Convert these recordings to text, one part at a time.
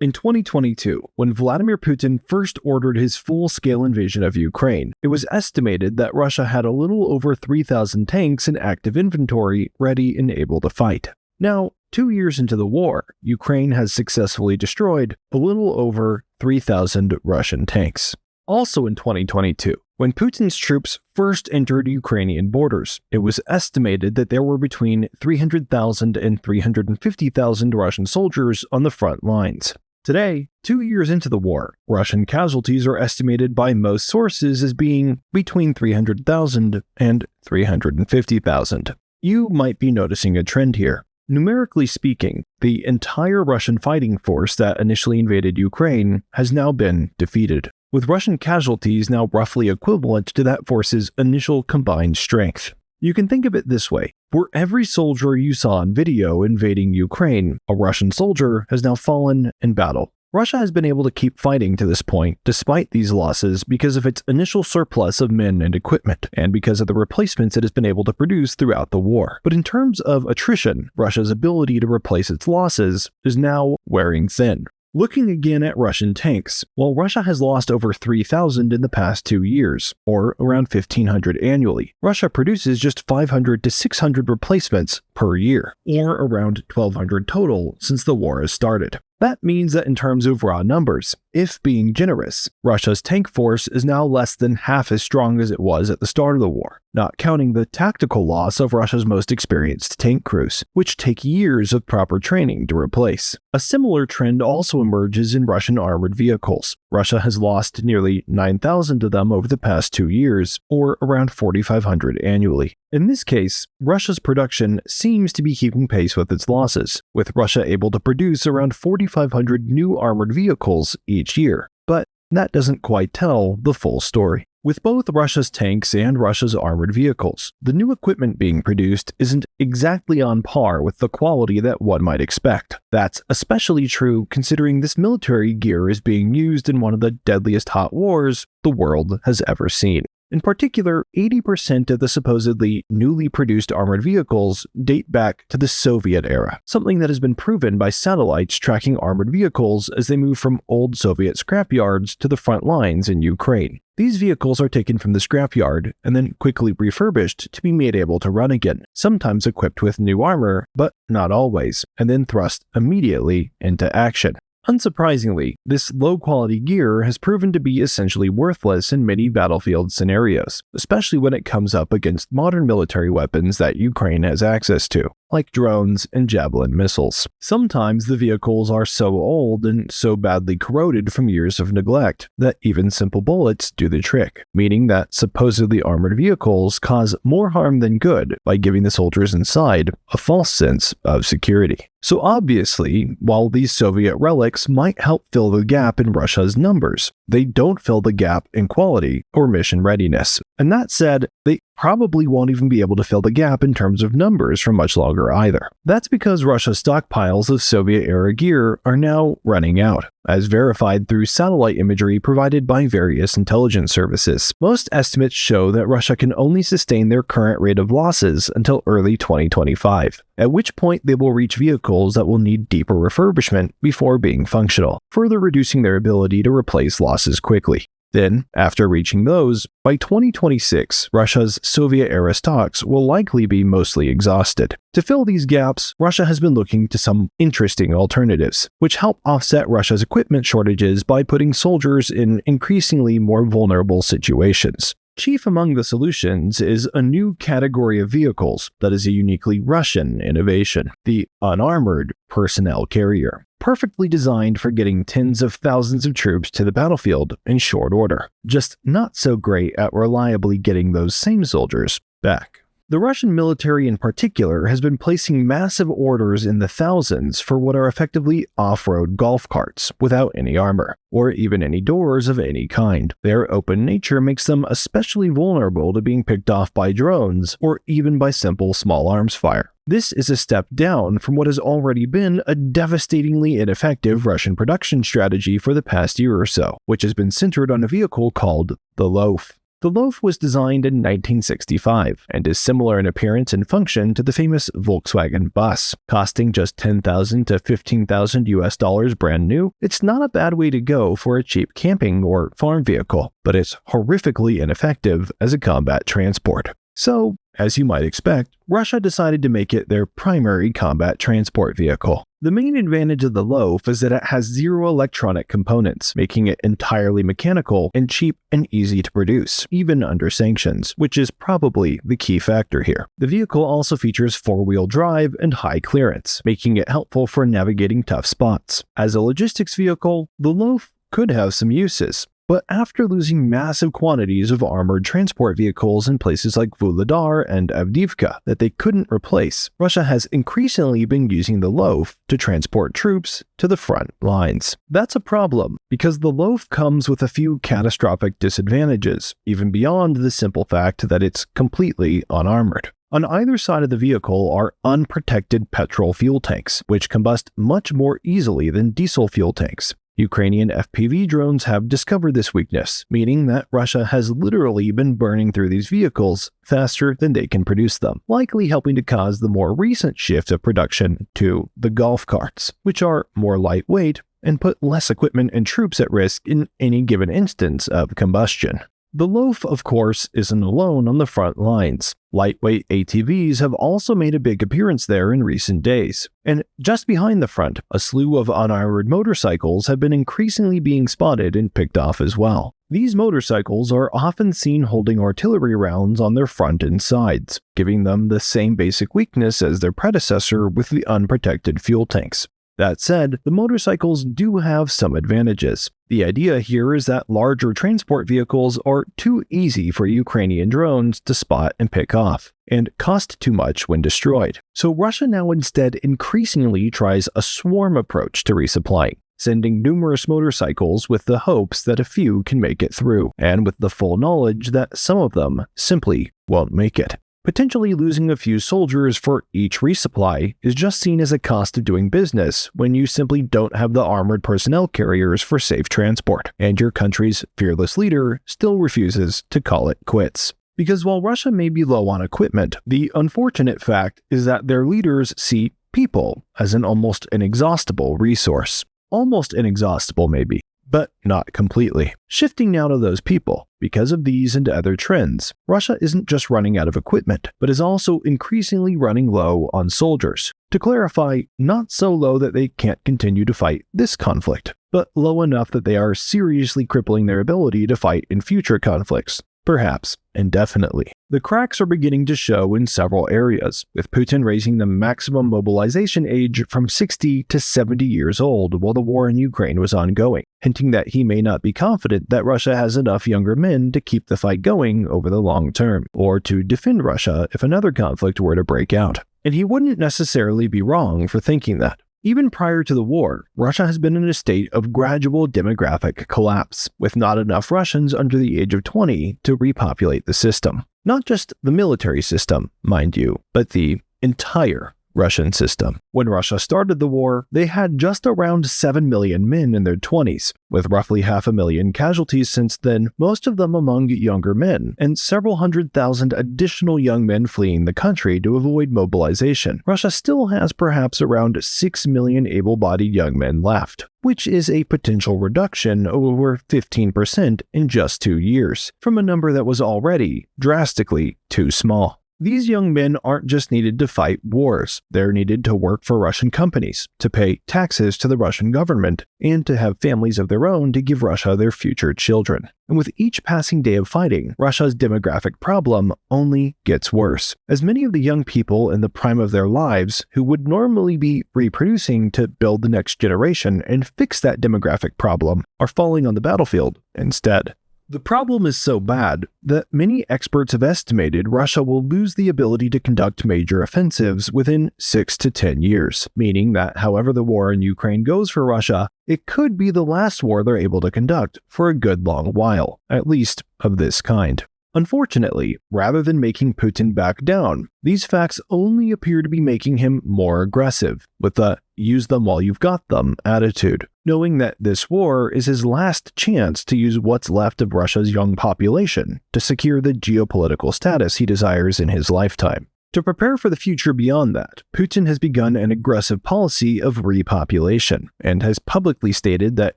In 2022, when Vladimir Putin first ordered his full-scale invasion of Ukraine, it was estimated that Russia had a little over 3,000 tanks in active inventory ready and able to fight. Now, 2 years into the war, Ukraine has successfully destroyed a little over 3,000 Russian tanks. Also in 2022, when Putin's troops first entered Ukrainian borders, it was estimated that there were between 300,000 and 350,000 Russian soldiers on the front lines. Today, 2 years into the war, Russian casualties are estimated by most sources as being between 300,000 and 350,000. You might be noticing a trend here. Numerically speaking, the entire Russian fighting force that initially invaded Ukraine has now been defeated, with Russian casualties now roughly equivalent to that force's initial combined strength. You can think of it this way. For every soldier you saw on video invading Ukraine, a Russian soldier has now fallen in battle. Russia has been able to keep fighting to this point despite these losses because of its initial surplus of men and equipment, and because of the replacements it has been able to produce throughout the war. But in terms of attrition, Russia's ability to replace its losses is now wearing thin. Looking again at Russian tanks, while Russia has lost over 3,000 in the past 2 years, or around 1,500 annually, Russia produces just 500 to 600 replacements per year, or around 1,200 total since the war has started. That means that in terms of raw numbers, if being generous, Russia's tank force is now less than half as strong as it was at the start of the war, not counting the tactical loss of Russia's most experienced tank crews, which take years of proper training to replace. A similar trend also emerges in Russian armored vehicles. Russia has lost nearly 9,000 of them over the past 2 years, or around 4,500 annually. In this case, Russia's production seems to be keeping pace with its losses, with Russia able to produce around 4,500 new armored vehicles each year. But that doesn't quite tell the full story. With both Russia's tanks and Russia's armored vehicles, the new equipment being produced isn't exactly on par with the quality that one might expect. That's especially true considering this military gear is being used in one of the deadliest hot wars the world has ever seen. In particular, 80% of the supposedly newly produced armored vehicles date back to the Soviet era, something that has been proven by satellites tracking armored vehicles as they move from old Soviet scrapyards to the front lines in Ukraine. These vehicles are taken from the scrapyard and then quickly refurbished to be made able to run again, sometimes equipped with new armor, but not always, and then thrust immediately into action. Unsurprisingly, this low-quality gear has proven to be essentially worthless in many battlefield scenarios, especially when it comes up against modern military weapons that Ukraine has access to, like drones and Javelin missiles. Sometimes the vehicles are so old and so badly corroded from years of neglect that even simple bullets do the trick, meaning that supposedly armored vehicles cause more harm than good by giving the soldiers inside a false sense of security. So obviously, while these Soviet relics might help fill the gap in Russia's numbers, they don't fill the gap in quality or mission readiness. And that said, they probably won't even be able to fill the gap in terms of numbers for much longer either. That's because Russia's stockpiles of Soviet-era gear are now running out, as verified through satellite imagery provided by various intelligence services. Most estimates show that Russia can only sustain their current rate of losses until early 2025, at which point they will reach vehicles that will need deeper refurbishment before being functional, further reducing their ability to replace losses quickly. Then, after reaching those, by 2026, Russia's Soviet-era stocks will likely be mostly exhausted. To fill these gaps, Russia has been looking to some interesting alternatives, which help offset Russia's equipment shortages by putting soldiers in increasingly more vulnerable situations. Chief among the solutions is a new category of vehicles that is a uniquely Russian innovation, the unarmored personnel carrier, perfectly designed for getting tens of thousands of troops to the battlefield in short order, just not so great at reliably getting those same soldiers back. The Russian military in particular has been placing massive orders in the thousands for what are effectively off-road golf carts without any armor, or even any doors of any kind. Their open nature makes them especially vulnerable to being picked off by drones or even by simple small arms fire. This is a step down from what has already been a devastatingly ineffective Russian production strategy for the past year or so, which has been centered on a vehicle called the Loaf. The loaf was designed in 1965 and is similar in appearance and function to the famous Volkswagen bus. Costing just $10,000 to $15,000 brand new, it's not a bad way to go for a cheap camping or farm vehicle, but it's horrifically ineffective as a combat transport. So, as you might expect, Russia decided to make it their primary combat transport vehicle. The main advantage of the loaf is that it has zero electronic components, making it entirely mechanical and cheap and easy to produce, even under sanctions, which is probably the key factor here. The vehicle also features four-wheel drive and high clearance, making it helpful for navigating tough spots. As a logistics vehicle, the loaf could have some uses. But after losing massive quantities of armored transport vehicles in places like Vuhledar and Avdiivka that they couldn't replace, Russia has increasingly been using the loaf to transport troops to the front lines. That's a problem, because the loaf comes with a few catastrophic disadvantages, even beyond the simple fact that it's completely unarmored. On either side of the vehicle are unprotected petrol fuel tanks, which combust much more easily than diesel fuel tanks. Ukrainian FPV drones have discovered this weakness, meaning that Russia has literally been burning through these vehicles faster than they can produce them, likely helping to cause the more recent shift of production to the golf carts, which are more lightweight and put less equipment and troops at risk in any given instance of combustion. The loaf, of course, isn't alone on the front lines. Lightweight ATVs have also made a big appearance there in recent days. And just behind the front, a slew of unarmored motorcycles have been increasingly being spotted and picked off as well. These motorcycles are often seen holding artillery rounds on their front and sides, giving them the same basic weakness as their predecessor with the unprotected fuel tanks. That said, the motorcycles do have some advantages. The idea here is that larger transport vehicles are too easy for Ukrainian drones to spot and pick off, and cost too much when destroyed. So Russia now instead increasingly tries a swarm approach to resupplying, sending numerous motorcycles with the hopes that a few can make it through, and with the full knowledge that some of them simply won't make it. Potentially losing a few soldiers for each resupply is just seen as a cost of doing business when you simply don't have the armored personnel carriers for safe transport, and your country's fearless leader still refuses to call it quits. Because while Russia may be low on equipment, the unfortunate fact is that their leaders see people as an almost inexhaustible resource. Almost inexhaustible maybe, but not completely. Shifting now to those people. Because of these and other trends, Russia isn't just running out of equipment, but is also increasingly running low on soldiers. To clarify, not so low that they can't continue to fight this conflict, but low enough that they are seriously crippling their ability to fight in future conflicts. Perhaps indefinitely. The cracks are beginning to show in several areas, with Putin raising the maximum mobilization age from 60 to 70 years old while the war in Ukraine was ongoing, hinting that he may not be confident that Russia has enough younger men to keep the fight going over the long term, or to defend Russia if another conflict were to break out. And he wouldn't necessarily be wrong for thinking that. Even prior to the war, Russia has been in a state of gradual demographic collapse, with not enough Russians under the age of 20 to repopulate the system. Not just the military system, mind you, but the entire Russian system. When Russia started the war, they had just around 7 million men in their 20s, with roughly 500,000 casualties since then, most of them among younger men, and several 100,000 additional young men fleeing the country to avoid mobilization. Russia still has perhaps around 6 million able-bodied young men left, which is a potential reduction of over 15% in just 2 years, from a number that was already drastically too small. These young men aren't just needed to fight wars, they're needed to work for Russian companies, to pay taxes to the Russian government, and to have families of their own to give Russia their future children. And with each passing day of fighting, Russia's demographic problem only gets worse, as many of the young people in the prime of their lives who would normally be reproducing to build the next generation and fix that demographic problem are falling on the battlefield instead. The problem is so bad that many experts have estimated Russia will lose the ability to conduct major offensives within 6 to 10 years, meaning that however the war in Ukraine goes for Russia, it could be the last war they're able to conduct for a good long while, at least of this kind. Unfortunately, rather than making Putin back down, these facts only appear to be making him more aggressive, with a use them while you've got them attitude, knowing that this war is his last chance to use what's left of Russia's young population to secure the geopolitical status he desires in his lifetime. To prepare for the future beyond that, Putin has begun an aggressive policy of repopulation and has publicly stated that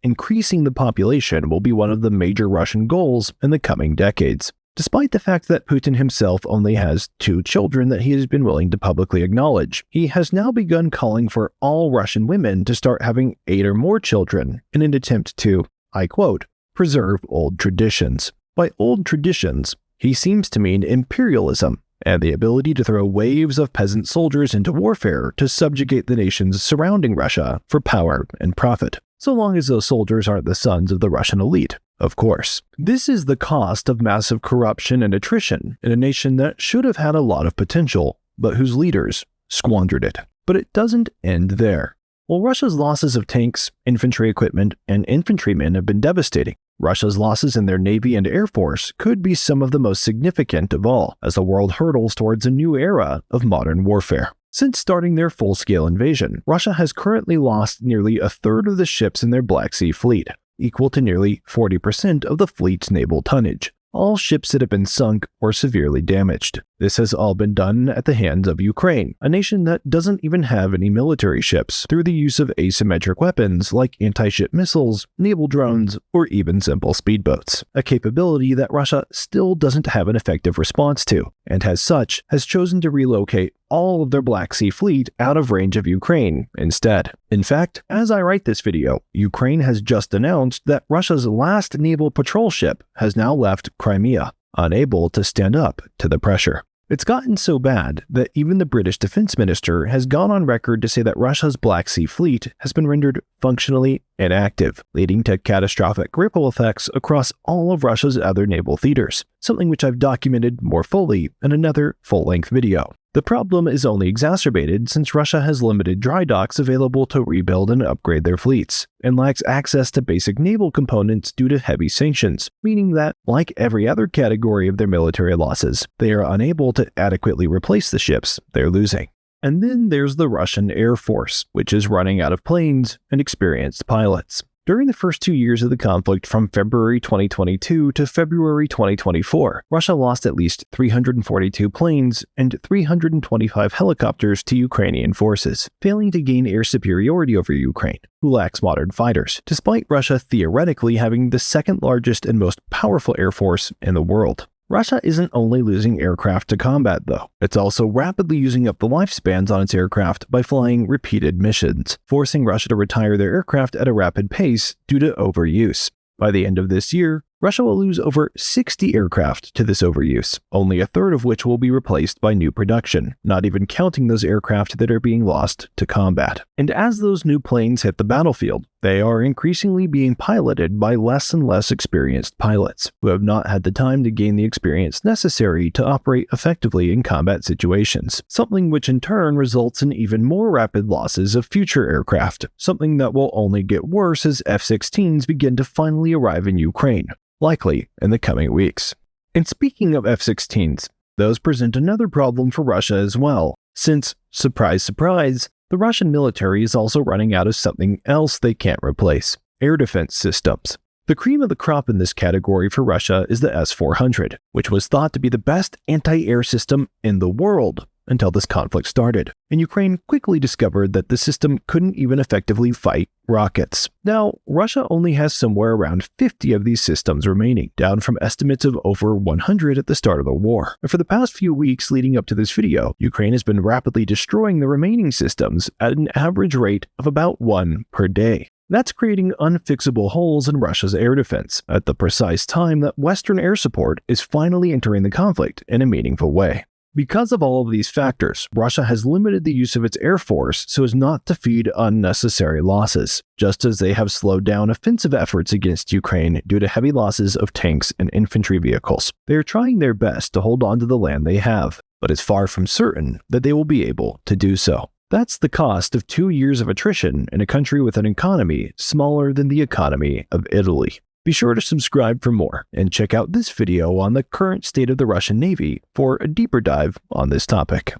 increasing the population will be one of the major Russian goals in the coming decades. Despite the fact that Putin himself only has 2 children that he has been willing to publicly acknowledge, he has now begun calling for all Russian women to start having 8 or more children in an attempt to, I quote, preserve old traditions. By old traditions, he seems to mean imperialism and the ability to throw waves of peasant soldiers into warfare to subjugate the nations surrounding Russia for power and profit, so long as those soldiers aren't the sons of the Russian elite, of course. This is the cost of massive corruption and attrition in a nation that should have had a lot of potential, but whose leaders squandered it. But it doesn't end there. While Russia's losses of tanks, infantry equipment, and infantrymen have been devastating, Russia's losses in their navy and air force could be some of the most significant of all, as the world hurtles towards a new era of modern warfare. Since starting their full-scale invasion, Russia has currently lost nearly a third of the ships in their Black Sea fleet, equal to nearly 40% of the fleet's naval tonnage. All ships that have been sunk or severely damaged. This has all been done at the hands of Ukraine, a nation that doesn't even have any military ships, through the use of asymmetric weapons like anti-ship missiles, naval drones, or even simple speedboats, a capability that Russia still doesn't have an effective response to, and as such has chosen to relocate all of their Black Sea fleet out of range of Ukraine instead. In fact, as I write this video, Ukraine has just announced that Russia's last naval patrol ship has now left Crimea, unable to stand up to the pressure. It's gotten so bad that even the British Defense Minister has gone on record to say that Russia's Black Sea fleet has been rendered functionally inactive, leading to catastrophic ripple effects across all of Russia's other naval theaters, something which I've documented more fully in another full-length video. The problem is only exacerbated since Russia has limited dry docks available to rebuild and upgrade their fleets, and lacks access to basic naval components due to heavy sanctions, meaning that, like every other category of their military losses, they are unable to adequately replace the ships they're losing. And then there's the Russian Air Force, which is running out of planes and experienced pilots. During the first 2 years of the conflict from February 2022 to February 2024, Russia lost at least 342 planes and 325 helicopters to Ukrainian forces, failing to gain air superiority over Ukraine, who lacks modern fighters, despite Russia theoretically having the second largest and most powerful air force in the world. Russia isn't only losing aircraft to combat, though. It's also rapidly using up the lifespans on its aircraft by flying repeated missions, forcing Russia to retire their aircraft at a rapid pace due to overuse. By the end of this year, Russia will lose over 60 aircraft to this overuse, only a third of which will be replaced by new production, not even counting those aircraft that are being lost to combat. And as those new planes hit the battlefield, they are increasingly being piloted by less and less experienced pilots, who have not had the time to gain the experience necessary to operate effectively in combat situations, something which in turn results in even more rapid losses of future aircraft, something that will only get worse as F-16s begin to finally arrive in Ukraine, likely in the coming weeks. And speaking of F-16s, those present another problem for Russia as well, since, surprise surprise, the Russian military is also running out of something else they can't replace: air defense systems. The cream of the crop in this category for Russia is the S-400, which was thought to be the best anti-air system in the world until this conflict started, and Ukraine quickly discovered that the system couldn't even effectively fight rockets. Now, Russia only has somewhere around 50 of these systems remaining, down from estimates of over 100 at the start of the war. And for the past few weeks leading up to this video, Ukraine has been rapidly destroying the remaining systems at an average rate of about 1 per day. That's creating unfixable holes in Russia's air defense at the precise time that Western air support is finally entering the conflict in a meaningful way. Because of all of these factors, Russia has limited the use of its air force so as not to feed unnecessary losses, just as they have slowed down offensive efforts against Ukraine due to heavy losses of tanks and infantry vehicles. They are trying their best to hold on to the land they have, but it's far from certain that they will be able to do so. That's the cost of 2 years of attrition in a country with an economy smaller than the economy of Italy. Be sure to subscribe for more and check out this video on the current state of the Russian Navy for a deeper dive on this topic.